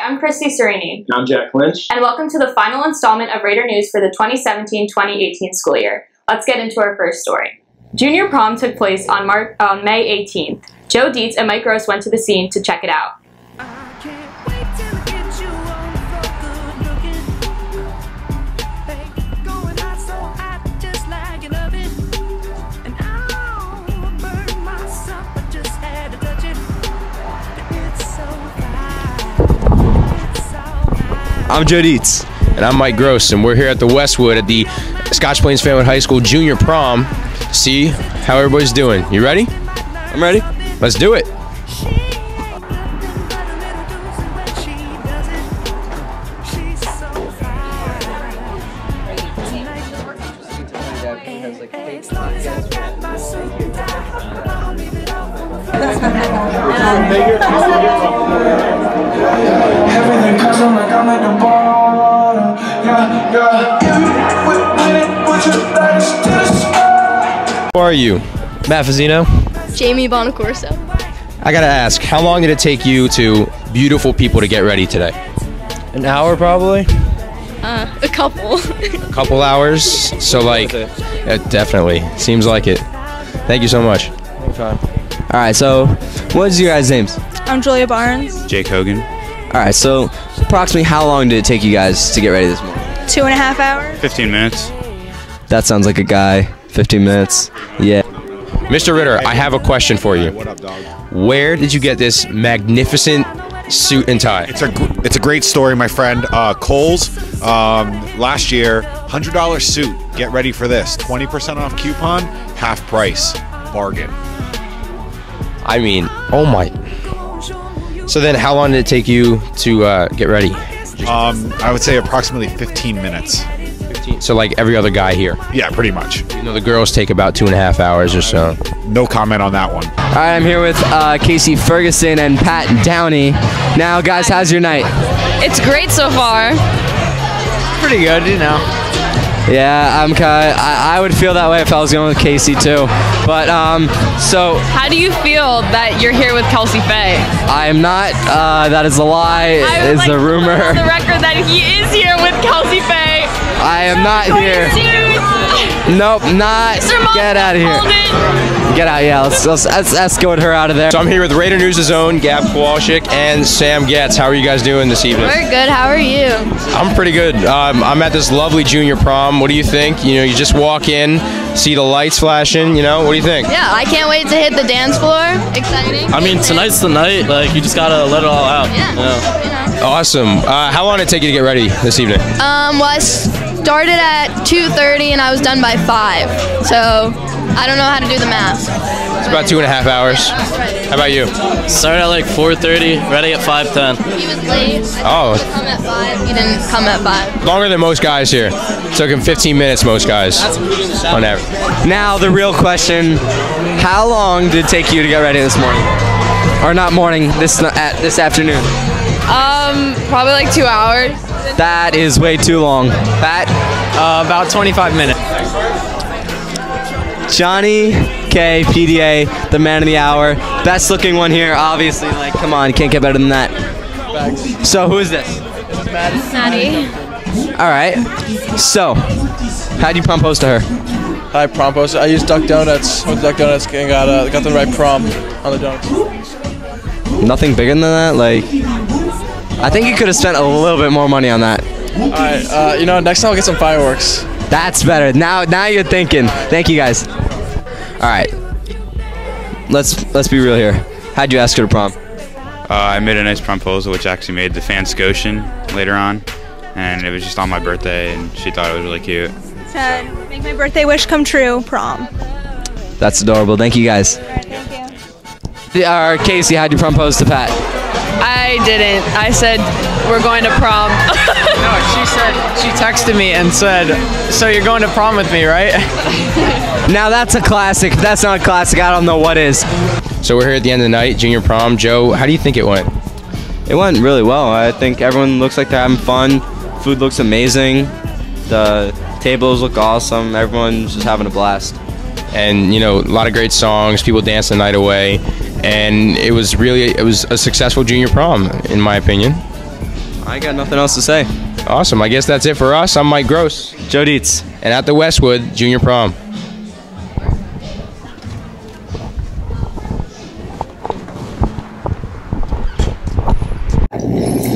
I'm Christy Serini. And I'm Jack Lynch. And welcome to the final installment of Raider News for the 2017-2018 school year. Let's get into our first story. Junior prom took place on May 18th. Joe Dietz and Mike Gross went to the scene to check it out. I'm Joe Dietz. And I'm Mike Gross, and we're here at the Westwood at the Scotch Plains Family High School Junior Prom to see how everybody's doing. You ready? I'm ready. Let's do it. Everything custom like I'm at the bottom. Who are you? Matt Fazzino. Jamie Bonacorso. I gotta ask, how long did it take you to beautiful people to get ready today? An hour probably. A couple. A couple hours? So like, definitely. Seems like it. Thank you so much. Anytime. All right, so what's your guys' names? I'm Julia Barnes. Jake Hogan. All right, so approximately how long did it take you guys to get ready this morning? 2.5 hours. 15 minutes. That sounds like a guy. 15 minutes. Yeah. Mr. Ritter, I have a question for you. What up, dog? Where did you get this magnificent suit and tie? It's a great story, my friend. Kohl's, last year, $100 suit. Get ready for this. 20% off coupon, half price. Bargain. I mean, oh my. So then how long did it take you to get ready? I would say approximately 15 minutes. 15. So like every other guy here? Yeah, pretty much. You know, the girls take about 2.5 hours or so. No comment on that one. All right, I'm here with Casey Ferguson and Pat Downey. Now, guys, how's your night? It's great so far. Pretty good, you know. Yeah, I would feel that way if I was going with Casey too. But so How do you feel that you're here with Kelsey Faye? I am not. That is a lie. Is the rumor? On the record that he is here with Kelsey Faye. I am not here. Nope, not. Get out of here. Get out. Yeah, let's escort her out of there. So I'm here with Raider News' own Gab Kowalczyk and Sam Getz. How are you guys doing this evening? We're good. How are you? I'm pretty good. I'm at this lovely junior prom. What do you think? You know, you just walk in, see the lights flashing, you know, what do you think? Yeah, I can't wait to hit the dance floor. Exciting. I mean, tonight's the night. Like, you just gotta let it all out. Yeah. You know. Awesome. How long did it take you to get ready this evening? Well, I started at 2:30 and I was done by 5. So I don't know how to do the math. It's about 2.5 hours. How about you? Started at like 4:30, ready at 5:10. He was late. Oh. I come at 5. He didn't come at 5. Longer than most guys here. Took him 15 minutes, most guys, on average. Now the real question: how long did it take you to get ready this morning? Or not morning? This afternoon? Probably like 2 hours. That is way too long. Pat? About 25 minutes. Johnny K, PDA, the man of the hour. Best looking one here, obviously. Like, come on, you can't get better than that. So, who is this? Maddie. All right. So, how'd you propose to her? I proposed. I used Duck Donuts. Went to Duck Donuts and got the right prom on the donuts. Nothing bigger than that? Like, I think you could have spent a little bit more money on that. All right. You know, next time I'll get some fireworks. That's better. Now you're thinking. Thank you, guys. All right. Let's be real here. How'd you ask her to prom? I made a nice proposal, which actually made the fans Scotian later on. And it was just on my birthday, and she thought it was really cute. Said, make my birthday wish come true, prom. That's adorable. Thank you, guys. Thank you. Casey, how'd you propose to Pat? I didn't. I said, we're going to prom. No, she texted me and said, so you're going to prom with me, right? Now that's a classic. If that's not a classic, I don't know what is. So we're here at the end of the night, junior prom. Joe, how do you think it went? It went really well. I think everyone looks like they're having fun. Food looks amazing. The tables look awesome. Everyone's just having a blast. And, you know, a lot of great songs. People danced the night away. And it was a successful junior prom, in my opinion. I got nothing else to say. Awesome. I guess that's it for us. I'm Mike Gross. Joe Dietz. And at the Westwood Junior Prom.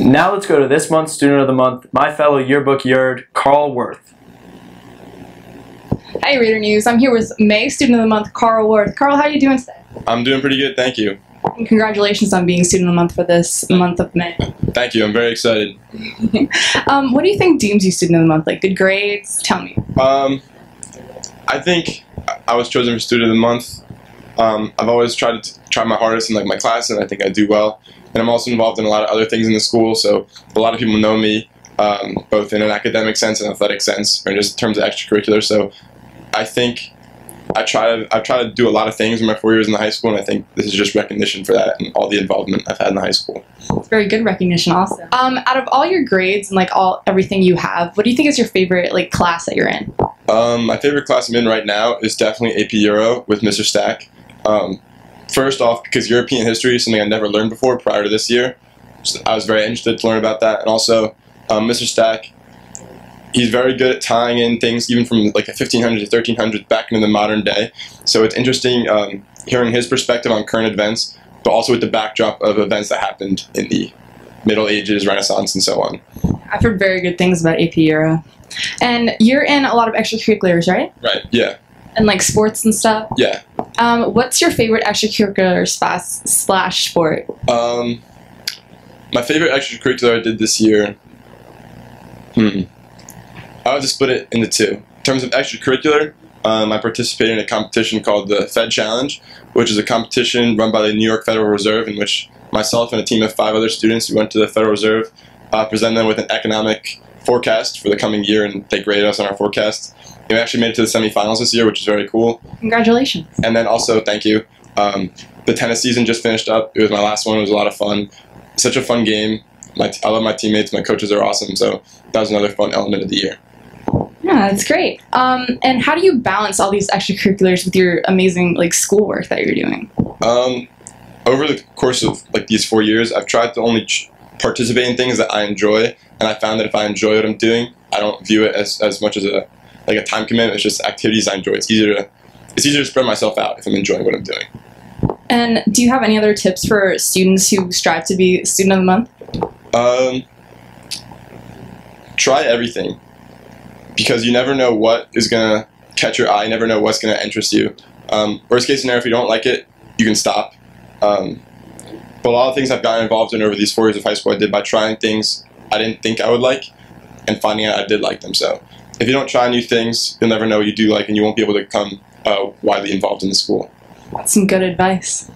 Now let's go to this month's Student of the Month, my fellow yearbook yerd, Carl Worth. Hey Reader News, I'm here with May Student of the Month, Carl Worth. Carl, how are you doing today? I'm doing pretty good, thank you. And congratulations on being Student of the Month for this month of May. Thank you, I'm very excited. What do you think deems you Student of the Month? Like good grades? Tell me. I think I was chosen for Student of the Month. I've always tried to try my hardest in like my class, and I think I do well. And I'm also involved in a lot of other things in the school, so a lot of people know me, both in an academic sense and athletic sense, or just in terms of extracurricular. So I think I try to do a lot of things in my 4 years in the high school, and I think this is just recognition for that and all the involvement I've had in the high school. It's very good recognition also. Out of all your grades and like everything you have, what do you think is your favorite like class that you're in? My favorite class I'm in right now is definitely AP Euro with Mr. Stack. First off, because European history is something I never learned before prior to this year. So I was very interested to learn about that. And also, Mr. Stack, he's very good at tying in things even from like the 1500s to 1300s back into the modern day. So it's interesting hearing his perspective on current events, but also with the backdrop of events that happened in the Middle Ages, Renaissance, and so on. I've heard very good things about AP Euro. And you're in a lot of extracurriculars, right? Right, yeah. And like sports and stuff? Yeah. What's your favorite extracurricular slash sport? My favorite extracurricular I did this year, I would just split it into two. In terms of extracurricular, I participated in a competition called the Fed Challenge, which is a competition run by the New York Federal Reserve, in which myself and a team of 5 other students who went to the Federal Reserve presented them with an economic forecast for the coming year, and they graded us on our forecast. And we actually made it to the semifinals this year, which is very cool. Congratulations. And then also, thank you. The tennis season just finished up. It was my last one. It was a lot of fun. Such a fun game. I love my teammates. My coaches are awesome. So that was another fun element of the year. Yeah, that's great. And how do you balance all these extracurriculars with your amazing like schoolwork that you're doing? Over the course of like these 4 years, I've tried to only participate in things that I enjoy, and I found that if I enjoy what I'm doing, I don't view it as much as a time commitment. It's just activities I enjoy. It's easier to spread myself out if I'm enjoying what I'm doing. And do you have any other tips for students who strive to be Student of the Month? Try everything, because you never know what is gonna catch your eye. You never know what's gonna interest you. Worst case scenario, if you don't like it, you can stop. But a lot of things I've gotten involved in over these 4 years of high school, I did by trying things I didn't think I would like and finding out I did like them. So if you don't try new things, you'll never know what you do like, and you won't be able to become widely involved in the school. That's some good advice.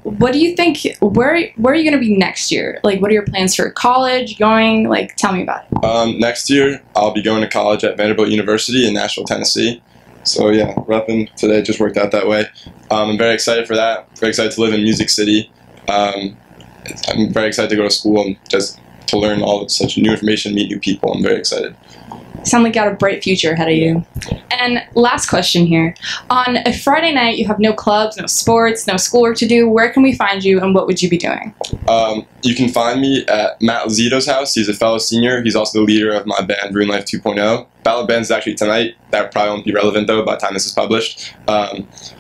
What do you think, where are you going to be next year? Like, what are your plans for college, going? Like, tell me about it. Next year, I'll be going to college at Vanderbilt University in Nashville, Tennessee. So yeah, repping today just worked out that way. I'm very excited for that. Very excited to live in Music City. I'm very excited to go to school and just to learn all of such new information, meet new people. I'm very excited. Sound like you got a bright future ahead of you. And last question here. On a Friday night, you have no clubs, no sports, no schoolwork to do. Where can we find you, and what would you be doing? You can find me at Matt Lazito's house. He's a fellow senior. He's also the leader of my band, Green Life 2.0. Ballad Band's actually tonight. That probably won't be relevant, though, by the time this is published.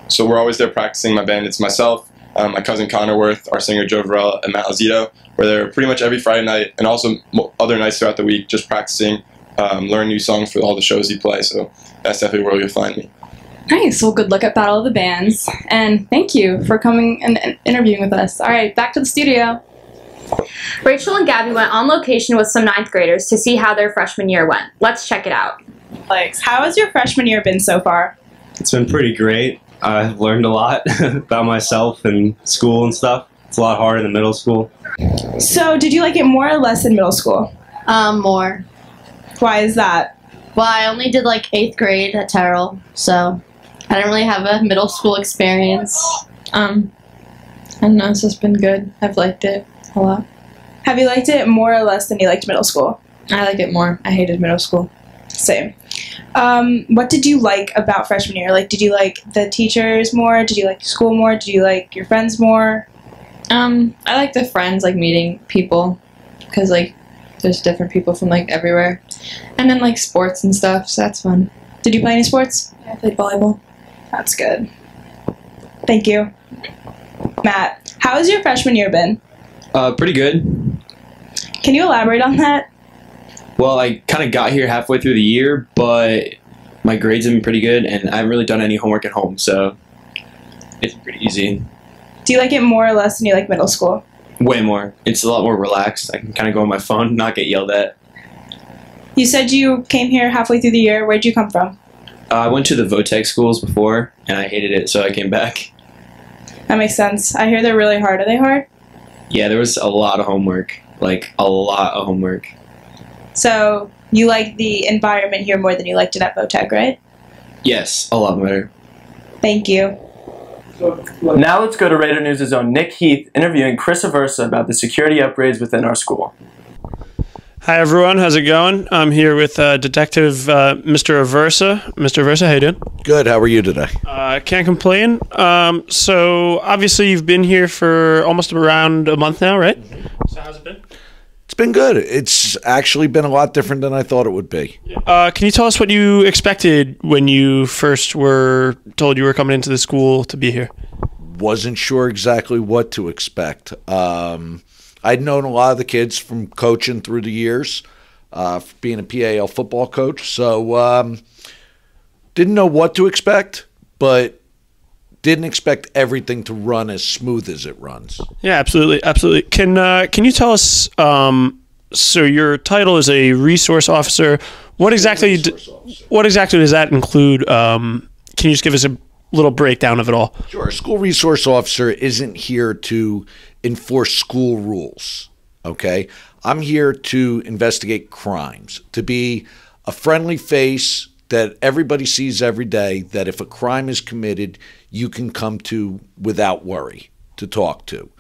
So we're always there practicing. My band, it's myself, my cousin Connor Worth, our singer Joe Varela, and Matt Lazito. We're there pretty much every Friday night, and also other nights throughout the week, just practicing, learning new songs for all the shows he plays. So that's definitely where you'll find me. Nice. Well, good luck at Battle of the Bands, and thank you for coming and interviewing with us. All right, back to the studio. Rachel and Gabby went on location with some 9th graders to see how their freshman year went. Let's check it out. Alex, how has your freshman year been so far? It's been pretty great. I've learned a lot about myself and school and stuff. It's a lot harder than middle school. So, did you like it more or less than middle school? More. Why is that? Well, I only did like 8th grade at Terrell, so I didn't really have a middle school experience. I don't know, it's just been good. I've liked it a lot. Have you liked it more or less than you liked middle school? I like it more. I hated middle school. Same. What did you like about freshman year? Like, did you like the teachers more? Did you like school more? Did you like your friends more? I like the friends, like meeting people, because like There's different people from like everywhere. And then like sports and stuff, so that's fun. Did you play any sports? I played volleyball. That's good. Thank you. Matt, how has your freshman year been? Pretty good. Can you elaborate on that? Well, I kind of got here halfway through the year, but my grades have been pretty good, and I haven't really done any homework at home, so it's pretty easy. Do you like it more or less than you like middle school? Way more. It's a lot more relaxed. I can kind of go on my phone, not get yelled at. You said you came here halfway through the year. Where'd you come from? I went to the VOTEC schools before, and I hated it, so I came back. That makes sense. I hear they're really hard. Are they hard? Yeah, there was a lot of homework. Like, a lot of homework. So, you like the environment here more than you liked it at VOTEC, right? Yes, a lot better. Thank you. Now let's go to Raider News' own Nick Heath interviewing Chris Aversa about the security upgrades within our school. Hi everyone, how's it going? I'm here with Detective Mr. Aversa. Mr. Aversa, how you doing? Good, how are you today? Can't complain. So obviously you've been here for almost around a month now, right? So how's it been? It's been good. It's actually been a lot different than I thought it would be. Can you tell us what you expected when you first were told you were coming into the school to be here? Wasn't sure exactly what to expect. I'd known a lot of the kids from coaching through the years, being a PAL football coach, so didn't know what to expect, but didn't expect everything to run as smooth as it runs. Yeah, absolutely, absolutely. Can you tell us? So your title is a resource officer. What exactly? What exactly does that include? Can you just give us a little breakdown of it all? Sure. A school resource officer isn't here to enforce school rules. Okay, I'm here to investigate crimes, to be a friendly face that everybody sees every day, that if a crime is committed, you can come to without worry to talk to.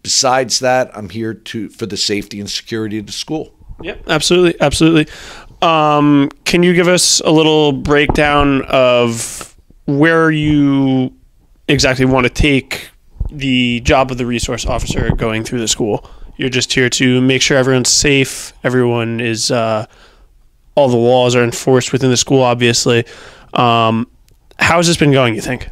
Besides that, I'm here for the safety and security of the school. Yep, absolutely, absolutely. Can you give us a little breakdown of where you exactly want to take the job of the resource officer going through the school? You're just here to make sure everyone's safe, everyone is... all the laws are enforced within the school, obviously. How has this been going, you think?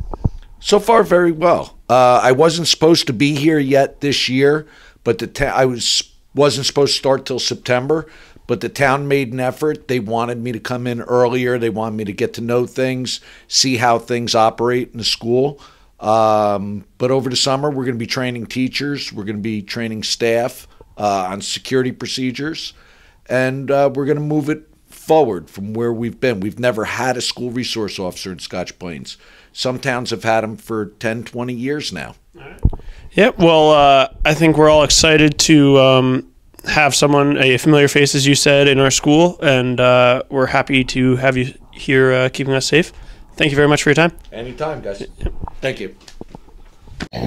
So far, very well. I wasn't supposed to be here yet this year, but I wasn't supposed to start till September, but the town made an effort. They wanted me to come in earlier. They wanted me to get to know things, see how things operate in the school. But over the summer, we're going to be training teachers. We're going to be training staff on security procedures, and we're going to move it forward from where we've been. We've never had a school resource officer in Scotch Plains. Some towns have had them for 10, 20 years now. Yep. Well, I think we're all excited to have someone, a familiar face, as you said, in our school, and we're happy to have you here keeping us safe. Thank you very much for your time. Anytime, guys. Thank you.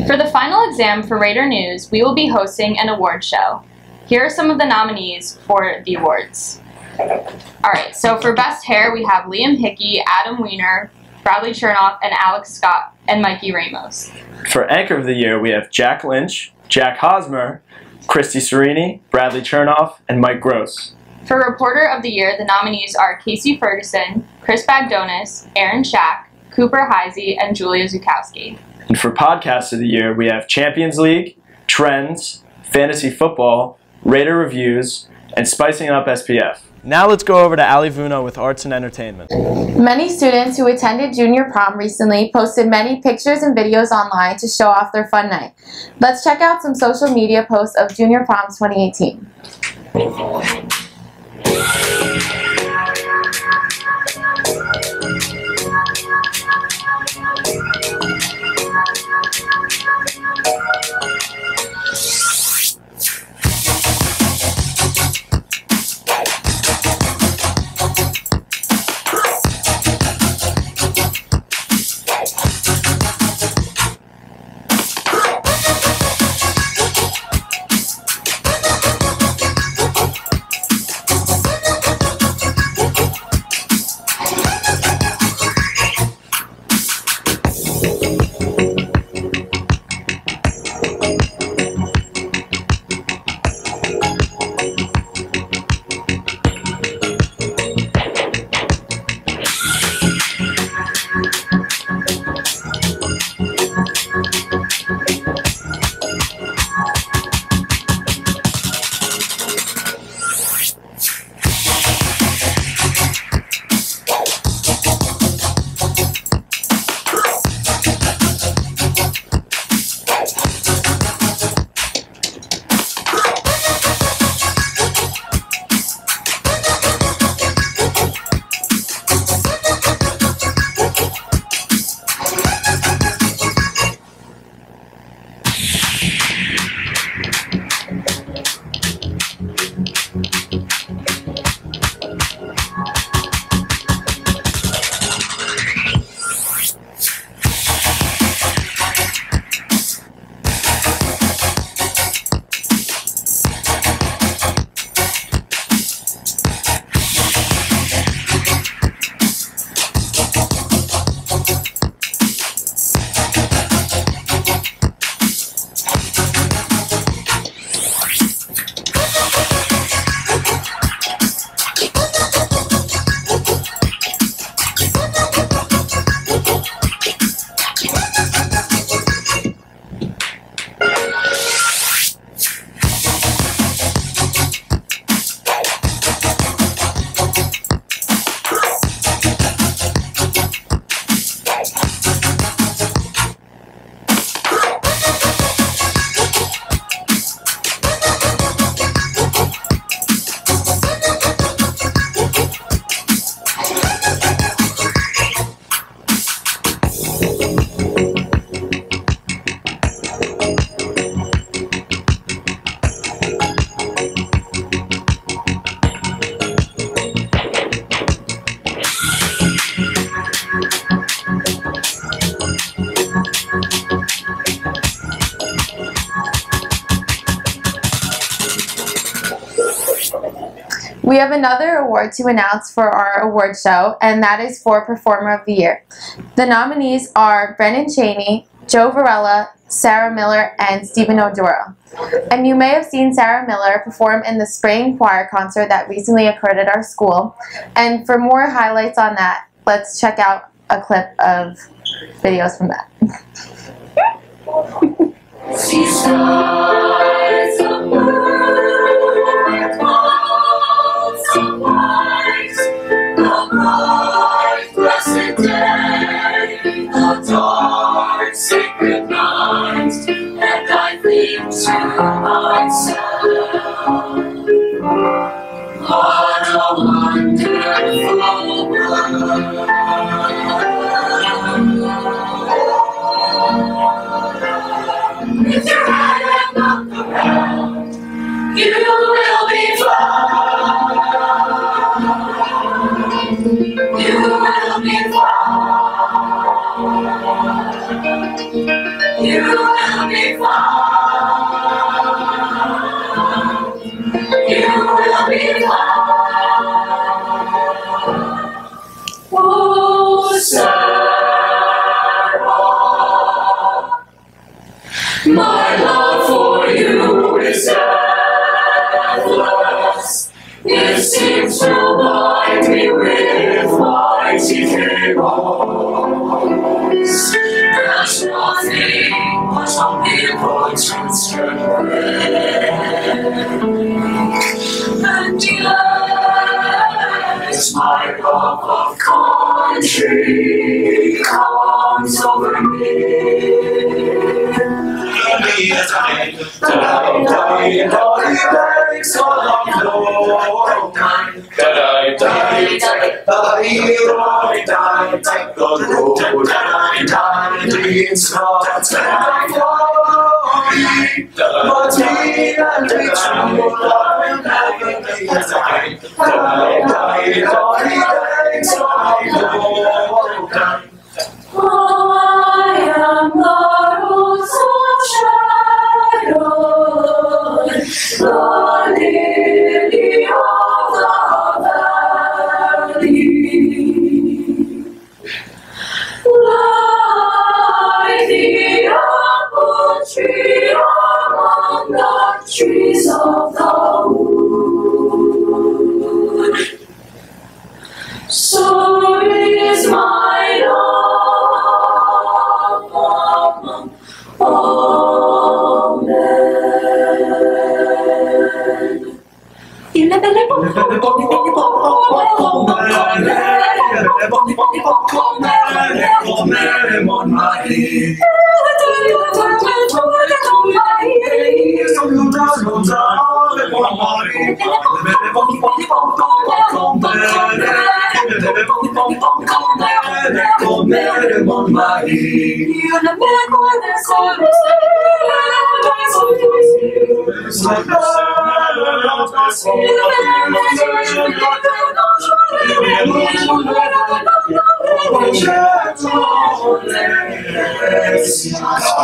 For the final exam for Raider News, we will be hosting an award show. Here are some of the nominees for the awards. Alright, so for Best Hair, we have Liam Hickey, Adam Weiner, Bradley Chernoff, and Alex Scott, and Mikey Ramos. For Anchor of the Year, we have Jack Lynch, Jack Hosmer, Christy Serini, Bradley Chernoff, and Mike Gross. For Reporter of the Year, the nominees are Casey Ferguson, Chris Bagdonis, Aaron Shack, Cooper Heisey, and Julia Zukowski. And for Podcast of the Year, we have Champions League, Trends, Fantasy Football, Raider Reviews, and Spicing Up SPF. Now let's go over to Ali Vuno with Arts and Entertainment. Many students who attended junior prom recently posted many pictures and videos online to show off their fun night. Let's check out some social media posts of junior proms 2018. We have another award to announce for our award show, and that is for Performer of the Year. The nominees are Brendan Cheney, Joe Varela, Sarah Miller, and Stephen O'Doro. And you may have seen Sarah Miller perform in the spring choir concert that recently occurred at our school. And for more highlights on that, let's check out a clip of videos from that. She starts the world, clouds of white, the bright, blessed day, the dark, sacred night, and I think to myself, what a wonderful world. If your head and not the ground, you will be found. You will be found. You will be found. You will be found. Oh, Sarah, my love for you is endless. It seems to bind me with mighty cables. There's nothing but omnipotence can bring. And yet, my love of country comes over me. I am the rose of Sharon, the lily of the valley. Like the apple tree among the trees of the wood, so is my love among all men.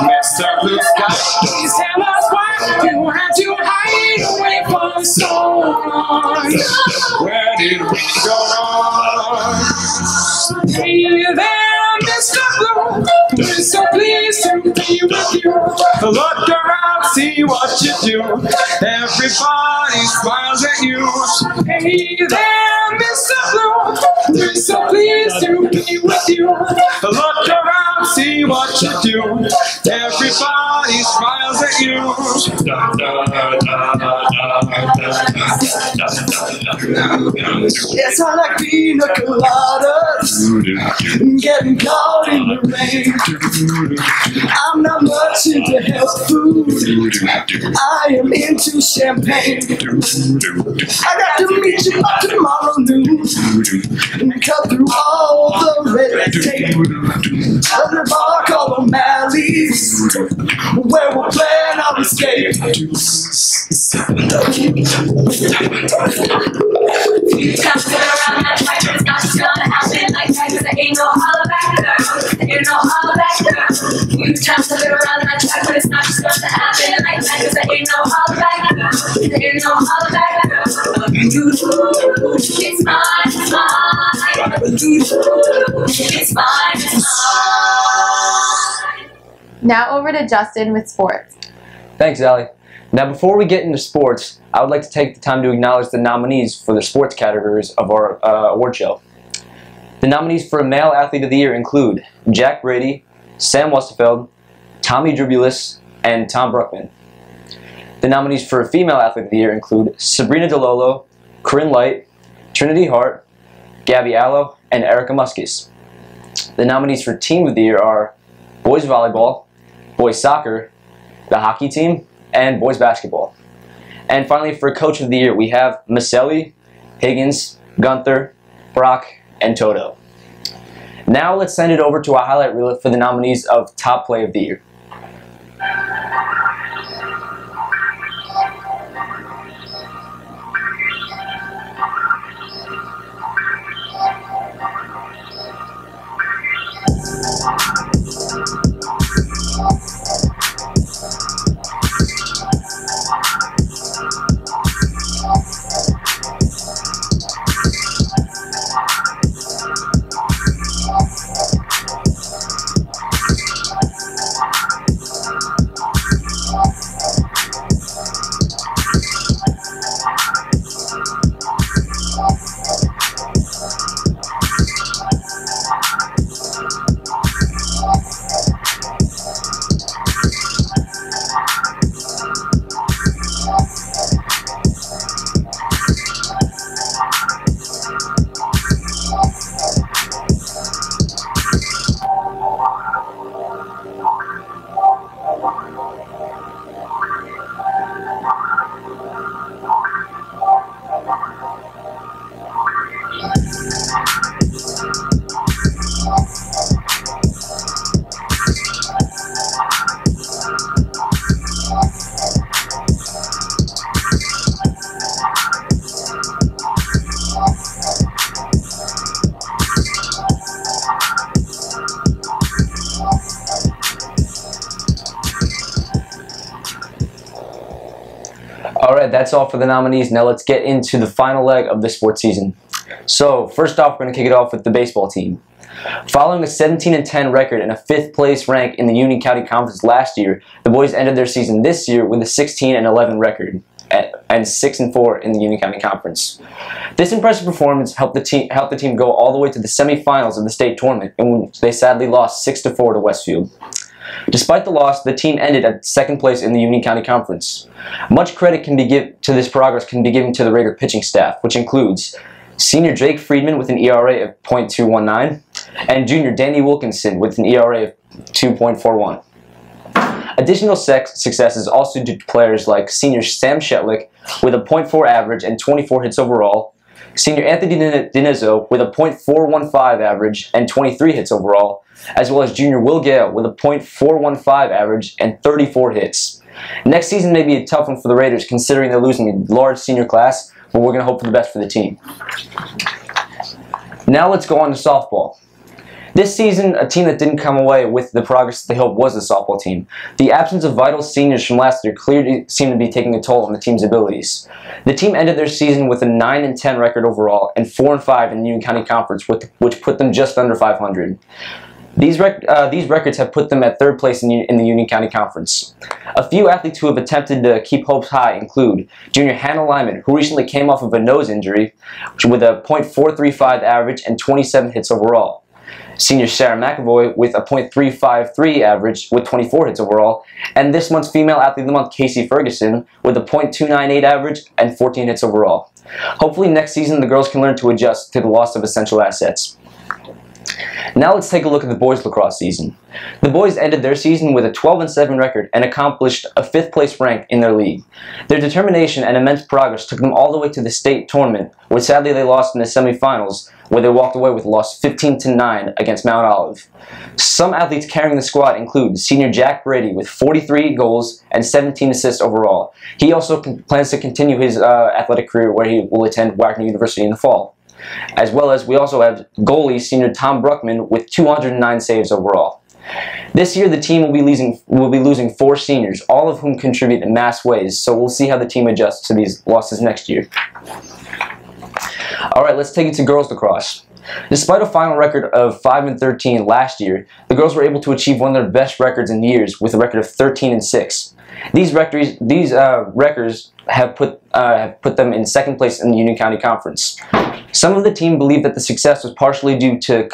Mr. Blue Sky, please tell us why you had to hide away from so long. Where did we go wrong? Hey there, Mr. Blue, we're so pleased to be with you. Look around, see what you do. Everybody smiles at you. Hey there, Mr. Blue, we're so pleased to be with you. Look around, see what you do. Everybody smiles at you. Yes, I like pina coladas, getting caught in the rain. I'm not much into health food, I am into champagne. I got to meet you by tomorrow noon and cut through all the red tape at the bar called O'Malley's, where we'll plan our escape. You just sit around that pipe, it's not just gonna happen like that, 'cause there ain't no holler back girl, there ain't no holler back girl. You just sit around that track, but it's not just gonna happen like that, 'cause there ain't no holler back girl, there ain't no holler back girl. It's mine, it's mine. It's mine, it's mine. Now over to Justin with sports. Thanks, Allie. Now, before we get into sports, I would like to take the time to acknowledge the nominees for the sports categories of our award show. The nominees for Male Athlete of the Year include Jack Brady, Sam Westerfeld, Tommy Drubulis, and Tom Bruckman. The nominees for Female Athlete of the Year include Sabrina DeLolo, Corinne Light, Trinity Hart, Gabby Allo, and Erica Muskis. The nominees for Team of the Year are Boys Volleyball, Boys Soccer, the Hockey Team, and Boys Basketball. And finally, for Coach of the Year, we have Maselli, Higgins, Gunther, Brock, and Toto. Now let's send it over to a highlight reel for the nominees of Top Play of the Year. Alright, that's all for the nominees. Now let's get into the final leg of the sports season. So, first off, we're going to kick it off with the baseball team. Following a 17-10 record and a 5th place rank in the Union County Conference last year, the boys ended their season this year with a 16-11 record and 6-4 in the Union County Conference. This impressive performance helped the team go all the way to the semifinals of the state tournament, in which they sadly lost 6-4 to Westfield. Despite the loss, the team ended at 2nd place in the Union County Conference. Much credit to this progress can be given to the Raider pitching staff, which includes senior Drake Friedman with an ERA of .219 and junior Danny Wilkinson with an ERA of 2.41. Additional success is also due to players like senior Sam Shetlick with a .4 average and 24 hits overall, senior Anthony Dinizzo with a .415 average and 23 hits overall, as well as junior Will Gale with a .415 average and 34 hits. Next season may be a tough one for the Raiders considering they're losing a large senior class, but we're going to hope for the best for the team. Now let's go on to softball. This season, a team that didn't come away with the progress they hoped was the softball team. The absence of vital seniors from last year clearly seemed to be taking a toll on the team's abilities. The team ended their season with a 9-10 record overall and 4-5 in the Union County Conference, which put them just under 500. These records have put them at 3rd place in the Union County Conference. A few athletes who have attempted to keep hopes high include junior Hannah Lyman, who recently came off of a nose injury with a .435 average and 27 hits overall. Senior Sarah McAvoy with a .353 average with 24 hits overall, and this month's Female Athlete of the Month, Casey Ferguson, with a .298 average and 14 hits overall. Hopefully next season the girls can learn to adjust to the loss of essential assets. Now let's take a look at the boys lacrosse season. The boys ended their season with a 12-7 record and accomplished a 5th place rank in their league. Their determination and immense progress took them all the way to the state tournament, where sadly they lost in the semifinals, where they walked away with a loss 15-9 against Mount Olive. Some athletes carrying the squad include senior Jack Brady with 43 goals and 17 assists overall. He also plans to continue his athletic career where he will attend Wagner University in the fall. As well as we also have goalie senior Tom Bruckman with 209 saves overall. This year the team will be losing 4 seniors, all of whom contribute in mass ways, so we'll see how the team adjusts to these losses next year. All right, let's take it to girls lacrosse. Despite a final record of 5-13 last year, the girls were able to achieve one of their best records in years with a record of 13-6. These records have put them in second place in the Union County Conference. Some of the team believe that the success was partially due to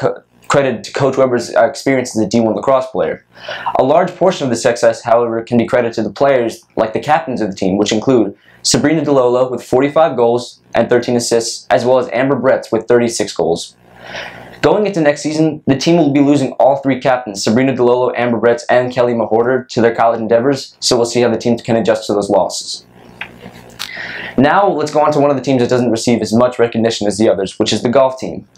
credit to Coach Weber's experience as a D1 lacrosse player. A large portion of the success, however, can be credited to the players like the captains of the team, which include Sabrina DeLolo with 45 goals and 13 assists, as well as Amber Bretz with 36 goals. Going into next season, the team will be losing all three captains, Sabrina DeLolo, Amber Bretz, and Kelly Mahorter, to their college endeavors, so we'll see how the team can adjust to those losses. Now, let's go on to one of the teams that doesn't receive as much recognition as the others, which is the golf team.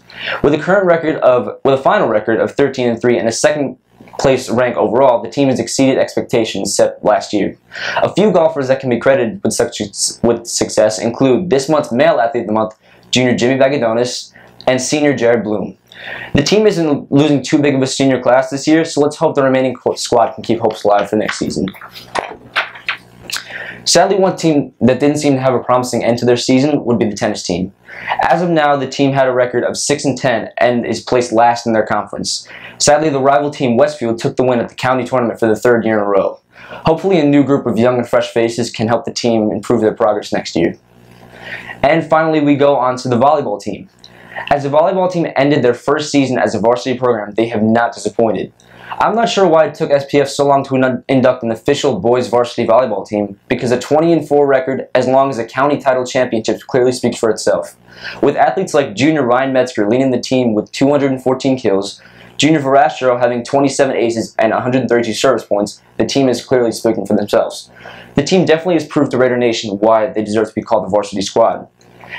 With a final record of 13-3 and a second place rank overall, the team has exceeded expectations set last year. A few golfers that can be credited with success include this month's Male Athlete of the Month, junior Jimmy Vagadonis, and senior Jared Bloom. The team isn't losing too big of a senior class this year, so let's hope the remaining squad can keep hopes alive for next season. Sadly, one team that didn't seem to have a promising end to their season would be the tennis team. As of now, the team had a record of 6-10 and is placed last in their conference. Sadly, the rival team Westfield took the win at the county tournament for the third year in a row. Hopefully, a new group of young and fresh faces can help the team improve their progress next year. And finally, we go on to the volleyball team. As the volleyball team ended their first season as a varsity program, they have not disappointed. I'm not sure why it took SPF so long to induct an official boys varsity volleyball team, because a 20-4 record, as long as a county title championship, clearly speaks for itself. With athletes like junior Ryan Metzger leading the team with 214 kills, junior Verastro having 27 aces and 132 service points, the team is clearly speaking for themselves. The team definitely has proved to Raider Nation why they deserve to be called the varsity squad.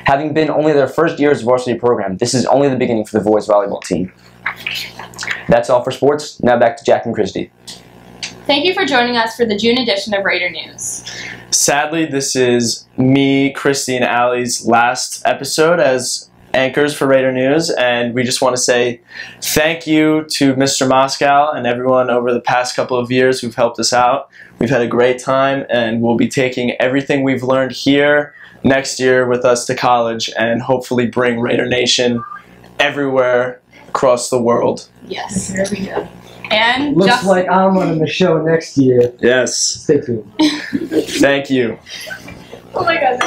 Having been only their first year as a varsity program, this is only the beginning for the boys volleyball team. That's all for sports. Now back to Jack and Christy. Thank you for joining us for the June edition of Raider News. Sadly, this is me, Christy, and Allie's last episode as anchors for Raider News, and we just want to say thank you to Mr. Moscow and everyone over the past couple of years who've helped us out. We've had a great time, and we'll be taking everything we've learned here next year with us to college and hopefully bring Raider Nation everywhere across the world. Yes, here we go. And looks like I'm on the show next year. Yes. Stay tuned. Thank you. Oh my God.